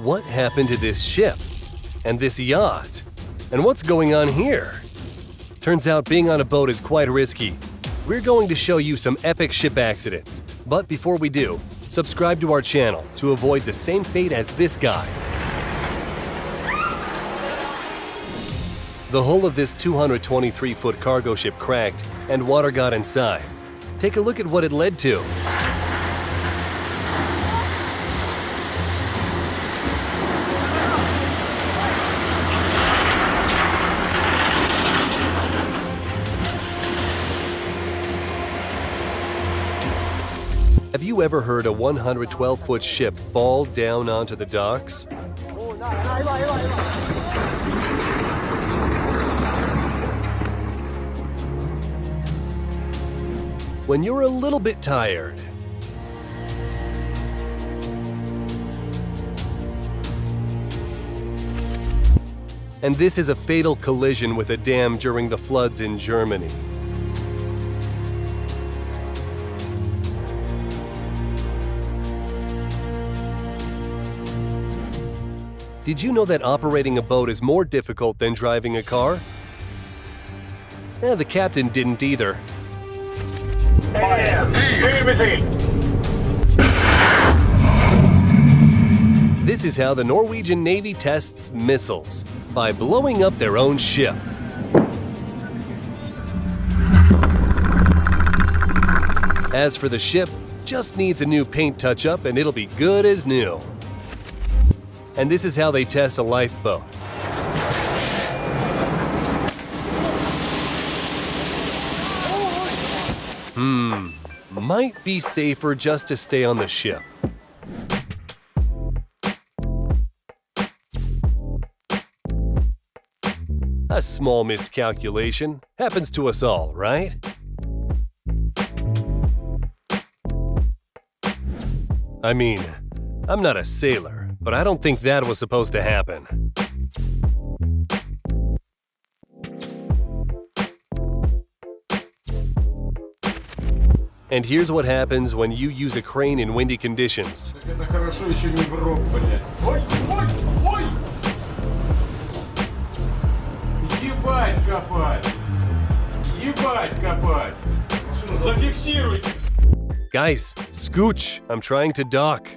What happened to this ship? And this yacht? And what's going on here? Turns out being on a boat is quite risky. We're going to show you some epic ship accidents. But before we do, subscribe to our channel to avoid the same fate as this guy. The hull of this 223-foot cargo ship cracked and water got inside. Take a look at what it led to. Have you ever heard a 112-foot ship fall down onto the docks? When you're a little bit tired. And this is a fatal collision with a dam during the floods in Germany. Did you know that operating a boat is more difficult than driving a car? The captain didn't either. This is how the Norwegian Navy tests missiles, by blowing up their own ship. As for the ship, just needs a new paint touch-up and it'll be good as new. And this is how they test a lifeboat. Might be safer just to stay on the ship. A small miscalculation happens to us all, right? I mean, I'm not a sailor, but I don't think that was supposed to happen. And here's what happens when you use a crane in windy conditions. Guys, scooch! I'm trying to dock.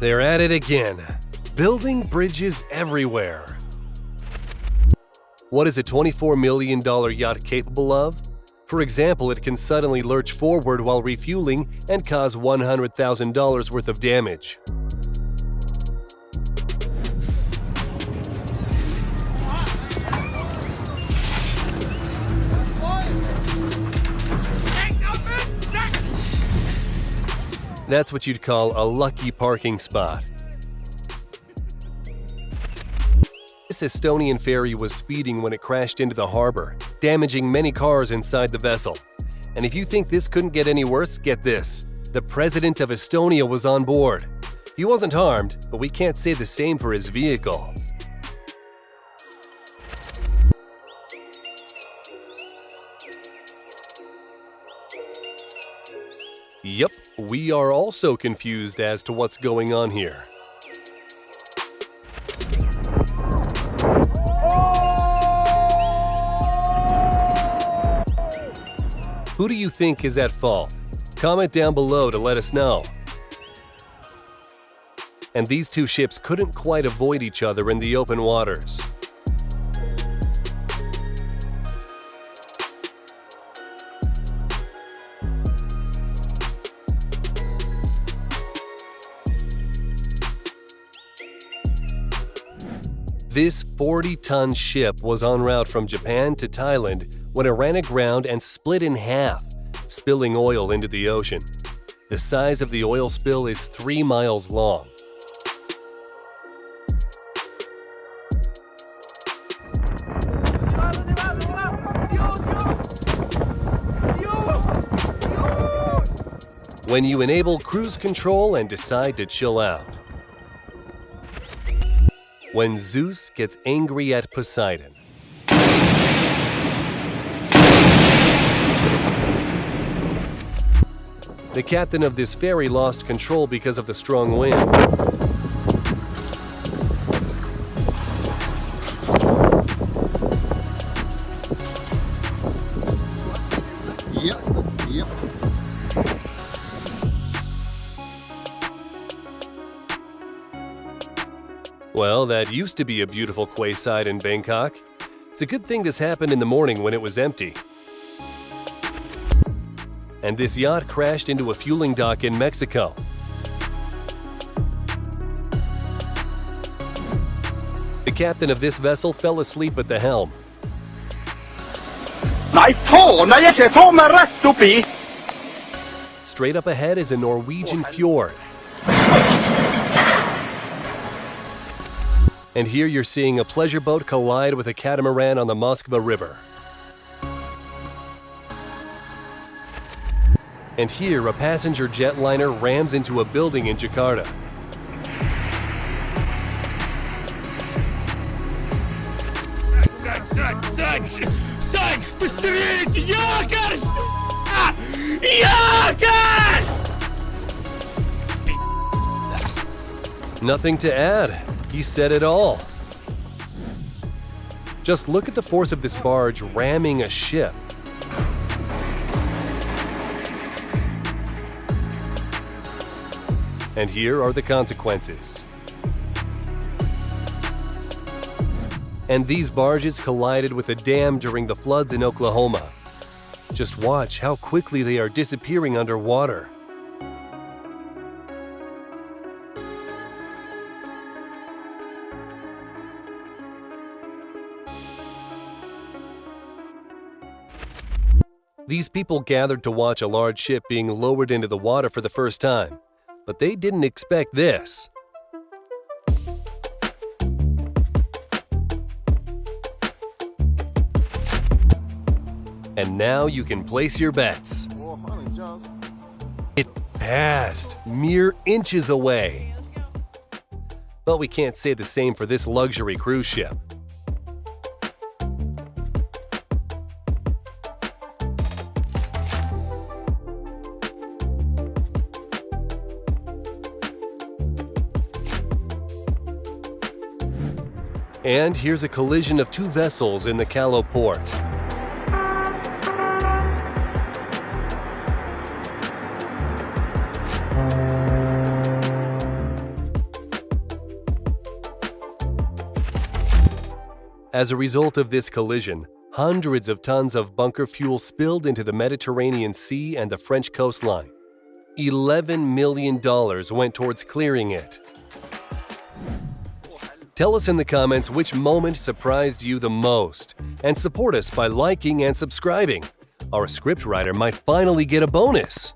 They're at it again. Building bridges everywhere. What is a $24 million yacht capable of? For example, it can suddenly lurch forward while refueling and cause $100,000 worth of damage. That's what you'd call a lucky parking spot. This Estonian ferry was speeding when it crashed into the harbor, damaging many cars inside the vessel. And if you think this couldn't get any worse, get this. The president of Estonia was on board. He wasn't harmed, but we can't say the same for his vehicle. Yep, we are also confused as to what's going on here. Who do you think is at fault? Comment down below to let us know. And these two ships couldn't quite avoid each other in the open waters. This 40-ton ship was en route from Japan to Thailand when it ran aground and split in half, spilling oil into the ocean. The size of the oil spill is 3 miles long. When you enable cruise control and decide to chill out. When Zeus gets angry at Poseidon. The captain of this ferry lost control because of the strong wind. Yep. Well, that used to be a beautiful quayside in Bangkok. It's a good thing this happened in the morning when it was empty. And this yacht crashed into a fueling dock in Mexico. The captain of this vessel fell asleep at the helm. Nei, faen, jeg skal få meg rett oppi! Straight up ahead is a Norwegian fjord. And here you're seeing a pleasure boat collide with a catamaran on the Moskva River. And here a passenger jetliner rams into a building in Jakarta. Son! Быстрее! Якорь! Якорь! Nothing to add. He said it all. Just look at the force of this barge ramming a ship. And here are the consequences. And these barges collided with a dam during the floods in Oklahoma. Just watch how quickly they are disappearing underwater. These people gathered to watch a large ship being lowered into the water for the first time, but they didn't expect this. And now you can place your bets. It passed, mere inches away. But we can't say the same for this luxury cruise ship. And here's a collision of two vessels in the Callao port. As a result of this collision, hundreds of tons of bunker fuel spilled into the Mediterranean Sea and the French coastline. $11 million went towards clearing it. Tell us in the comments which moment surprised you the most, and support us by liking and subscribing. Our scriptwriter might finally get a bonus.